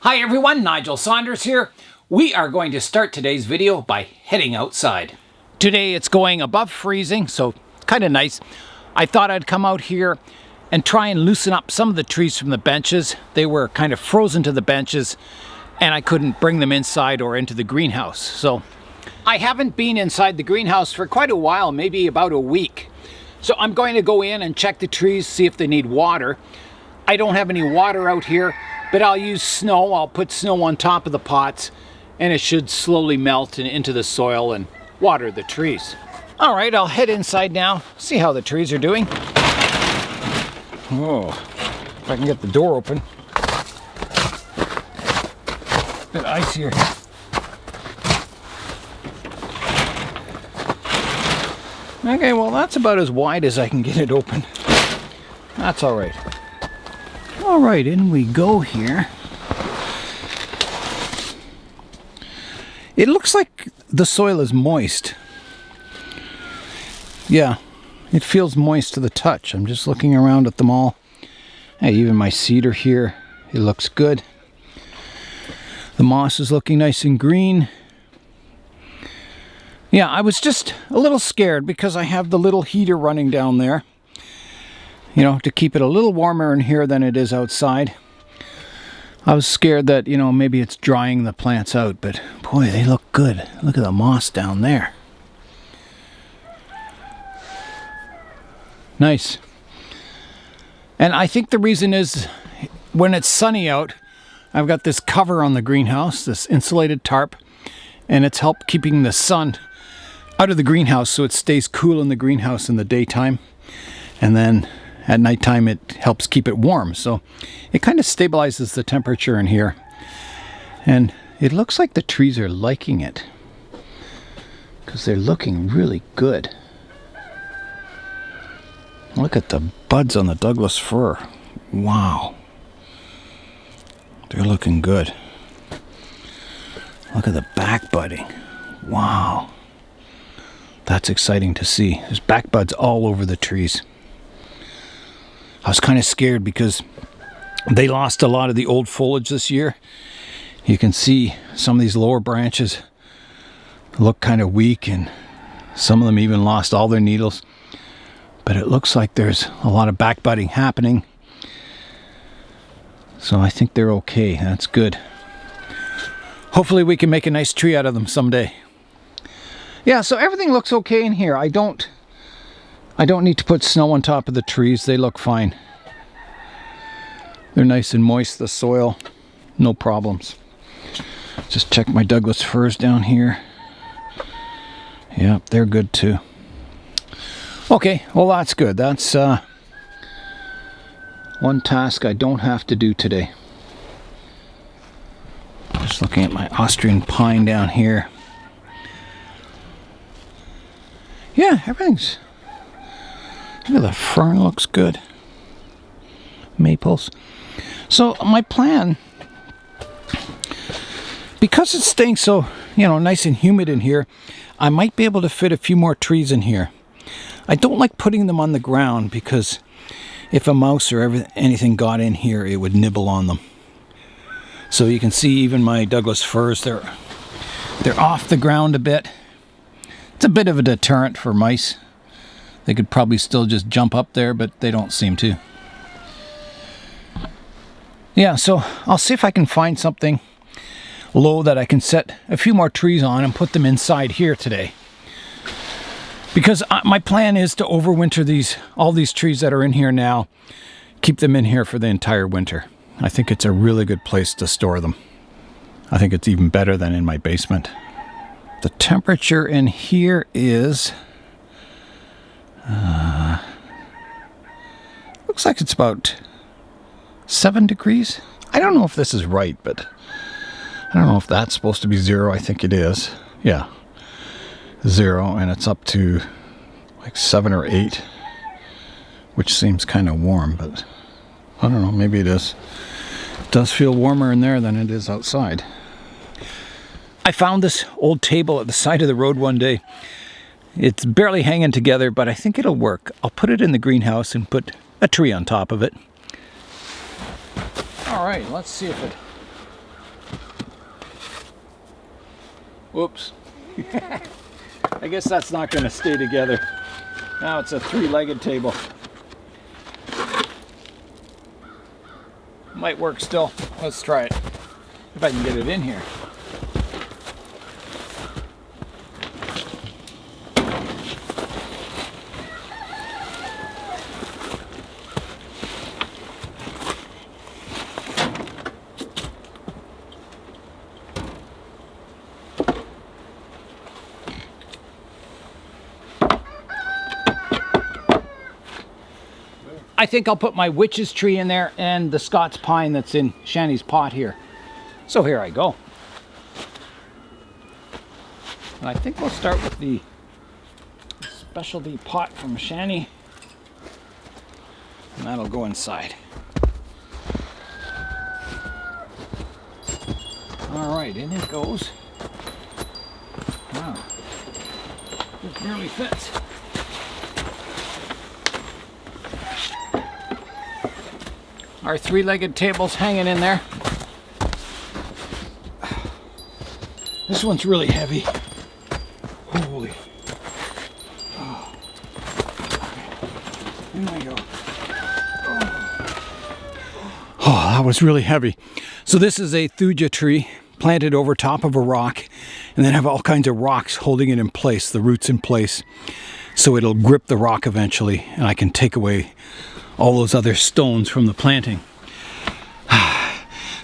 Hi everyone, Nigel Saunders here. We are going to start today's video by heading outside. Today it's going above freezing, so kind of nice. I thought I'd come out here and try and loosen up some of the trees from the benches. They were kind of frozen to the benches and I couldn't bring them inside or into the greenhouse. So I haven't been inside the greenhouse for quite a while, maybe about a week. So I'm going to go in and check the trees, see if they need water. I don't have any water out here, but I'll use snow. I'll put snow on top of the pots and it should slowly melt into the soil and water the trees. All right, I'll head inside now, see how the trees are doing. Oh, if I can get the door open. A bit icier. Okay, well that's about as wide as I can get it open. That's all right. All right, in we go here. It looks like the soil is moist. Yeah, it feels moist to the touch. I'm just looking around at them all. Hey, even my cedar here, it looks good. The moss is looking nice and green. Yeah, I was just a little scared because I have the little heater running down there. You know, to keep it a little warmer in here than it is outside. I was scared that, you know, maybe it's drying the plants out, but boy, they look good. Look at the moss down there. Nice. And I think the reason is when it's sunny out, I've got this cover on the greenhouse, this insulated tarp, and it's helped keeping the sun out of the greenhouse so it stays cool in the greenhouse in the daytime. And then at nighttime it helps keep it warm, so it kind of stabilizes the temperature in here. And it looks like the trees are liking it because they're looking really good. Look at the buds on the Douglas fir. Wow, they're looking good. Look at the back budding. Wow, that's exciting to see. There's back buds all over the trees. I was kind of scared because they lost a lot of the old foliage this year. You can see some of these lower branches look kind of weak, and some of them even lost all their needles. But it looks like there's a lot of back budding happening. So I think they're okay. That's good. Hopefully we can make a nice tree out of them someday. Yeah, so everything looks okay in here. I don't need to put snow on top of the trees. They look fine. They're nice and moist, the soil. No problems. Just check my Douglas firs down here. Yep, they're good too. Okay, well that's good. That's one task I don't have to do today. Just looking at my Austrian pine down here. Yeah, everything's... Look at the fern, looks good. Maples. So my plan, because it's staying so, you know, nice and humid in here, I might be able to fit a few more trees in here. I don't like putting them on the ground because if a mouse or anything got in here, it would nibble on them. So you can see even my Douglas firs, they're off the ground a bit. It's a bit of a deterrent for mice. They could probably still just jump up there, but they don't seem to. Yeah, so I'll see if I can find something low that I can set a few more trees on and put them inside here today. Because my plan is to overwinter all these trees that are in here now, keep them in here for the entire winter. I think it's a really good place to store them. I think it's even better than in my basement. The temperature in here is... looks like it's about 7 degrees. I don't know if this is right, but I don't know if that's supposed to be 0. I think it is. Yeah, 0, and it's up to like 7 or 8, which seems kind of warm, but I don't know, maybe it is. It does feel warmer in there than it is outside. I found this old table at the side of the road one day. It's barely hanging together, but I think it'll work. I'll put it in the greenhouse and put a tree on top of it. All right, let's see if it Whoops. I guess that's not going to stay together. Now it's a three-legged table. Might work still. Let's try it. If I can get it in here. I think I'll put my witch's tree in there and the Scots pine that's in Shani's pot here. So here I go. And I think we'll start with the specialty pot from Shani. And that'll go inside. All right, in it goes. Wow, it barely fits. Our three-legged table's hanging in there. This one's really heavy. Holy. Oh. In we go. Oh, that was really heavy. So this is a thuja tree planted over top of a rock, and then have all kinds of rocks holding it in place, the roots in place, so it'll grip the rock eventually, and I can take away all those other stones from the planting.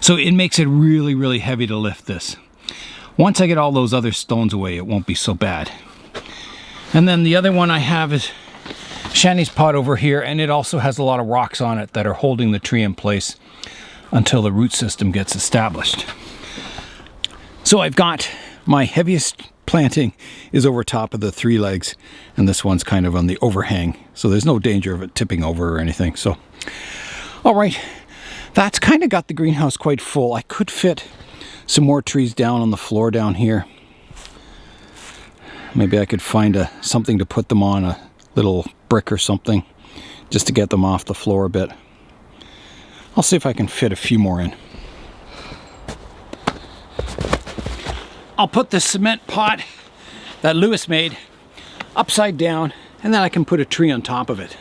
So it makes it really, really heavy to lift this. Once I get all those other stones away, it won't be so bad. And then the other one I have is Shani's pot over here, and it also has a lot of rocks on it that are holding the tree in place until the root system gets established. So I've got my heaviest planting is over top of the three legs, and this one's kind of on the overhang, so there's no danger of it tipping over or anything. So all right, that's kind of got the greenhouse quite full. I could fit some more trees down on the floor down here. Maybe I could find something to put them on, a little brick or something, just to get them off the floor a bit. I'll see if I can fit a few more in. I'll put the cement pot that Lewis made upside down, and then I can put a tree on top of it.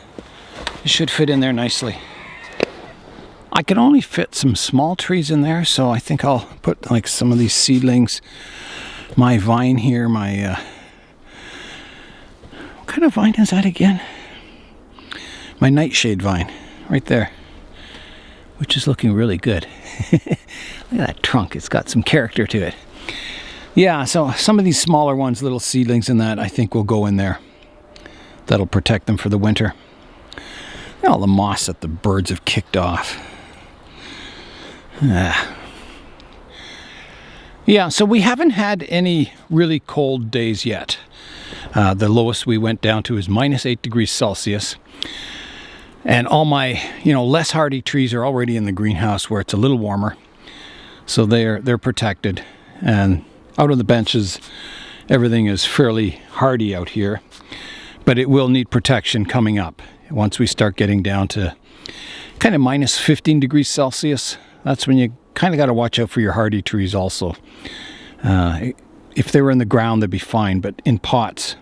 It should fit in there nicely. I can only fit some small trees in there, so I think I'll put like some of these seedlings. My vine here, what kind of vine is that again? My nightshade vine, right there, which is looking really good. Look at that trunk, it's got some character to it. Yeah, so some of these smaller ones, little seedlings and that, I think will go in there. That'll protect them for the winter. And all the moss that the birds have kicked off. Yeah, so we haven't had any really cold days yet. The lowest we went down to is -8 degrees Celsius. And all my, less hardy trees are already in the greenhouse where it's a little warmer. So they're protected. And out on the benches, everything is fairly hardy out here. But it will need protection coming up. Once we start getting down to kind of -15 degrees Celsius, that's when you kind of got to watch out for your hardy trees also. If they were in the ground, they'd be fine, but in pots,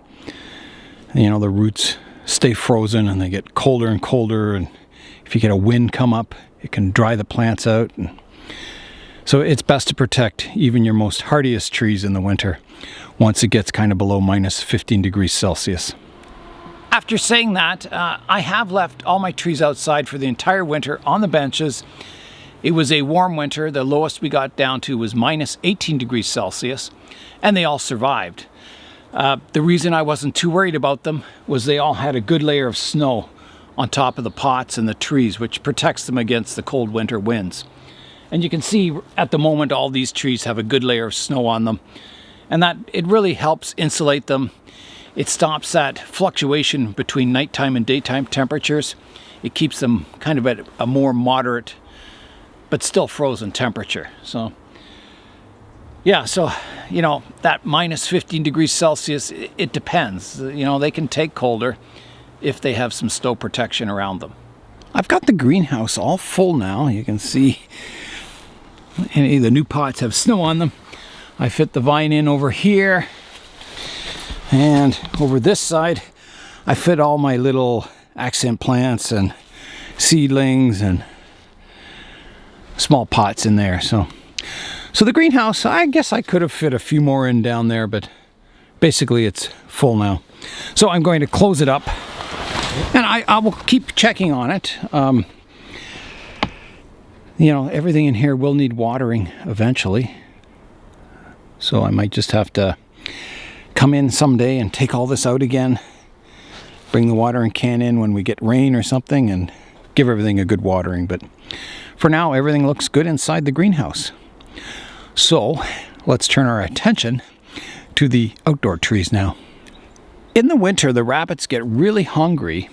the roots stay frozen and they get colder and colder, and if you get a wind come up, it can dry the plants out. And so it's best to protect even your most hardiest trees in the winter once it gets kind of below -15 degrees Celsius. After saying that, I have left all my trees outside for the entire winter on the benches. It was a warm winter. The lowest we got down to was -18 degrees Celsius, and they all survived. The reason I wasn't too worried about them was they all had a good layer of snow on top of the pots and the trees, which protects them against the cold winter winds. And you can see at the moment all these trees have a good layer of snow on them, and that it really helps insulate them. It stops that fluctuation between nighttime and daytime temperatures. It keeps them kind of at a more moderate but still frozen temperature. So yeah, so that -15 degrees Celsius, it depends. They can take colder if they have some snow protection around them. I've got the greenhouse all full now. You can see any of the new pots have snow on them. I fit the vine in over here, and over this side I fit all my little accent plants and seedlings and small pots in there. So the greenhouse, I guess I could have fit a few more in down there, but basically it's full now. So I'm going to close it up, and I will keep checking on it. You know, everything in here will need watering eventually. So I might just have to come in someday and take all this out again, bring the watering can in when we get rain or something, and give everything a good watering. But for now, everything looks good inside the greenhouse. So let's turn our attention to the outdoor trees now. In the winter, the rabbits get really hungry,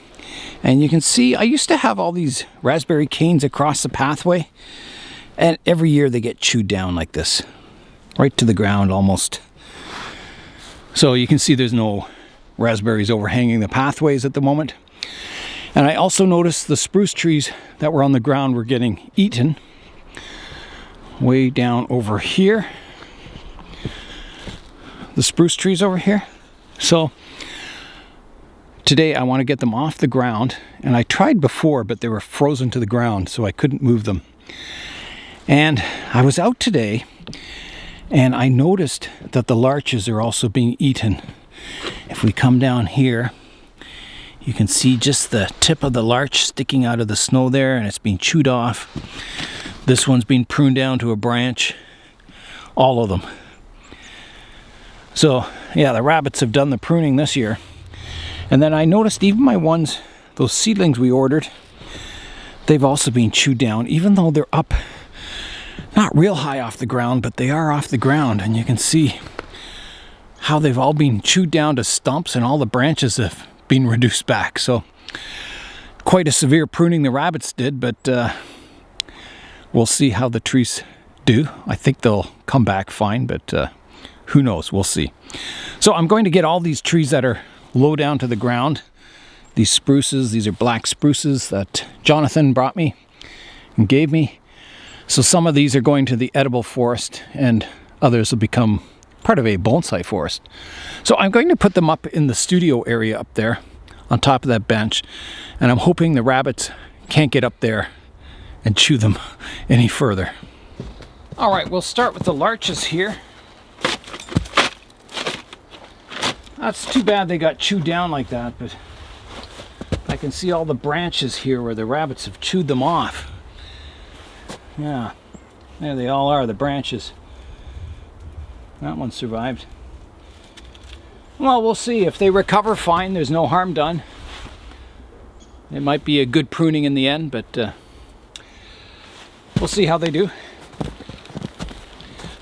and you can see I used to have all these raspberry canes across the pathway, and every year they get chewed down like this, right to the ground almost. So you can see there's no raspberries overhanging the pathways at the moment. And I also noticed the spruce trees that were on the ground were getting eaten way down over here. The spruce trees over here. So today I want to get them off the ground, and I tried before, but they were frozen to the ground, so I couldn't move them. And I was out today, and I noticed that the larches are also being eaten. If we come down here, you can see just the tip of the larch sticking out of the snow there, and it's being chewed off. This one's being pruned down to a branch. All of them. So yeah, the rabbits have done the pruning this year. And then I noticed even my ones, those seedlings we ordered, they've also been chewed down, even though they're up, not real high off the ground, but they are off the ground. And you can see how they've all been chewed down to stumps, and all the branches have been reduced back. So quite a severe pruning the rabbits did, but we'll see how the trees do. I think they'll come back fine, but who knows? We'll see. So I'm going to get all these trees that are low down to the ground. These spruces, these are black spruces that Jonathan brought me and gave me. So some of these are going to the edible forest, and others will become part of a bonsai forest. So I'm going to put them up in the studio area up there on top of that bench, and I'm hoping the rabbits can't get up there and chew them any further. All right, we'll start with the larches here. That's too bad they got chewed down like that, but I can see all the branches here where the rabbits have chewed them off. Yeah, there they all are, the branches. That one survived. Well, we'll see. If they recover, fine. There's no harm done. It might be a good pruning in the end, but we'll see how they do.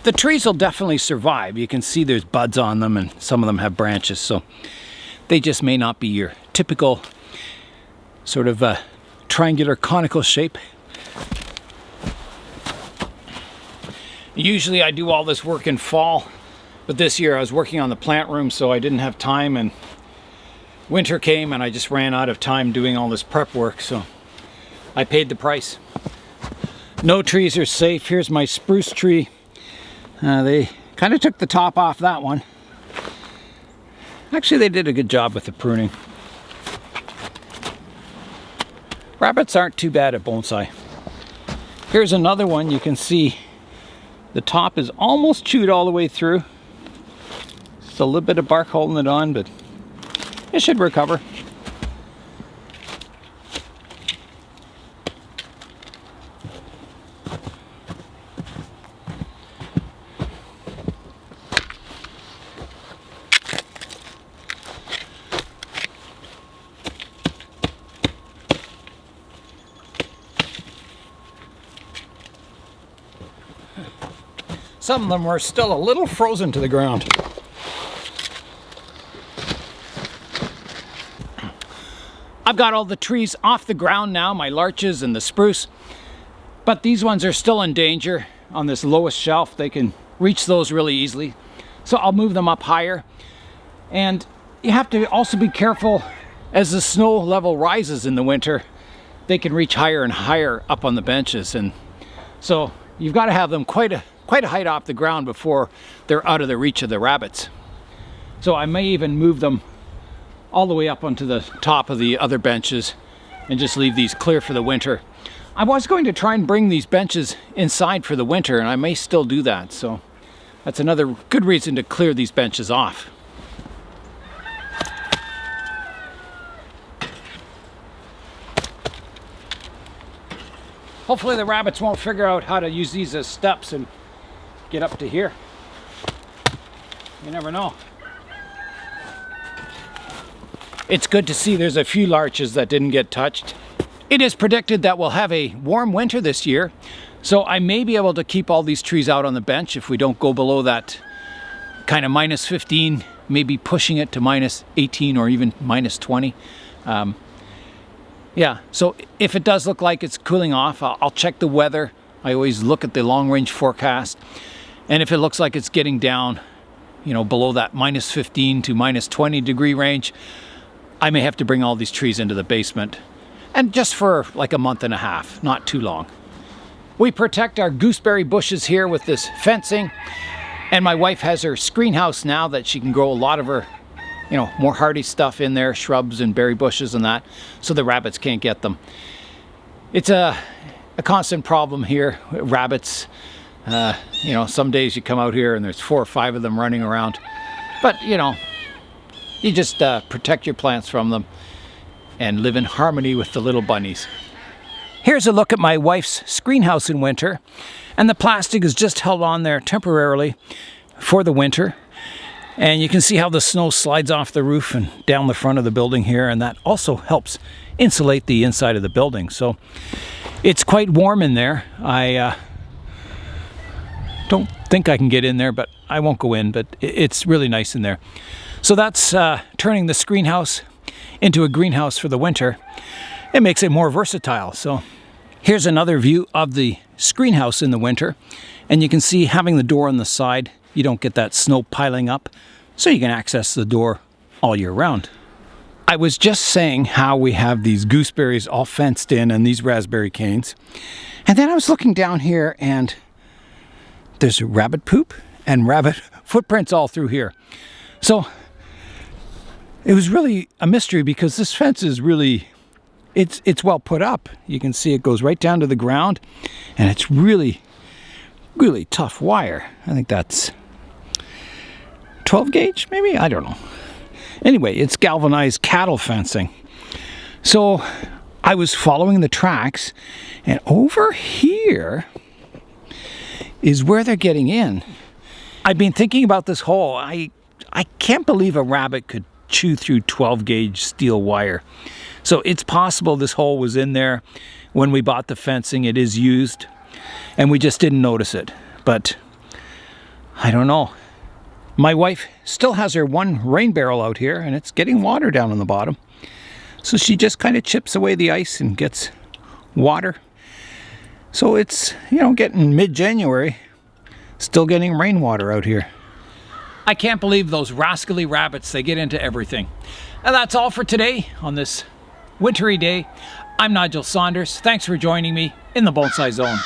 The trees will definitely survive. You can see there's buds on them, and some of them have branches, so they just may not be your typical sort of triangular conical shape. Usually I do all this work in fall, but this year I was working on the plant room, so I didn't have time, and winter came and I just ran out of time doing all this prep work, so I paid the price. No trees are safe. Here's my spruce tree. They kind of took the top off that one. Actually, they did a good job with the pruning. Rabbits aren't too bad at bonsai. Here's another one. You can see the top is almost chewed all the way through. Just a little bit of bark holding it on, but it should recover. Some of them are still a little frozen to the ground. I've got all the trees off the ground now, my larches and the spruce, but these ones are still in danger on this lowest shelf. They can reach those really easily. So I'll move them up higher. And you have to also be careful as the snow level rises in the winter. They can reach higher and higher up on the benches, and so you've got to have them quite a quite a height off the ground before they're out of the reach of the rabbits. So I may even move them all the way up onto the top of the other benches and just leave these clear for the winter. I was going to try and bring these benches inside for the winter, and I may still do that, so that's another good reason to clear these benches off. Hopefully the rabbits won't figure out how to use these as steps and get up to here. You never know. It's good to see there's a few larches that didn't get touched. It is predicted that we'll have a warm winter this year, so I may be able to keep all these trees out on the bench if we don't go below that kind of minus 15, maybe pushing it to minus 18 or even minus 20. Yeah, so if it does look like it's cooling off, I'll check the weather. I always look at the long-range forecast, and if it looks like it's getting down, you know, below that minus 15 to minus 20 degree range, I may have to bring all these trees into the basement, and just for like a month and a half, not too long. We protect our gooseberry bushes here with this fencing, and my wife has her screen house now that she can grow a lot of her, you know, more hardy stuff in there, shrubs and berry bushes and that, so the rabbits can't get them. It's a constant problem here, rabbits. You know, some days you come out here and there's 4 or 5 of them running around, but you know, you just protect your plants from them and live in harmony with the little bunnies. Here's a look at my wife's screen house in winter, and the plastic is just held on there temporarily for the winter. And you can see how the snow slides off the roof and down the front of the building here, and that also helps insulate the inside of the building. So it's quite warm in there. I don't think I can get in there, but I won't go in, but it's really nice in there. So that's turning the screen house into a greenhouse for the winter. It makes it more versatile. So here's another view of the screen house in the winter, and you can see having the door on the side, you don't get that snow piling up, so you can access the door all year round. I was just saying how we have these gooseberries all fenced in and these raspberry canes, and then I was looking down here and there's rabbit poop and rabbit footprints all through here. So it was really a mystery because this fence is really, it's well put up. You can see it goes right down to the ground, and it's really tough wire. I think that's 12 gauge maybe, I don't know. Anyway, it's galvanized cattle fencing. So I was following the tracks, and over here is where they're getting in. I've been thinking about this hole. I can't believe a rabbit could chew through 12 gauge steel wire. So it's possible this hole was in there when we bought the fencing. It is used, and we just didn't notice it. But I don't know. My wife still has her one rain barrel out here, and it's getting water down on the bottom. So she just kind of chips away the ice and gets water. So it's, you know, getting mid-January, still getting rainwater out here. I can't believe those rascally rabbits, they get into everything. And that's all for today on this wintry day. I'm Nigel Saunders. Thanks for joining me in the Bonsai Zone.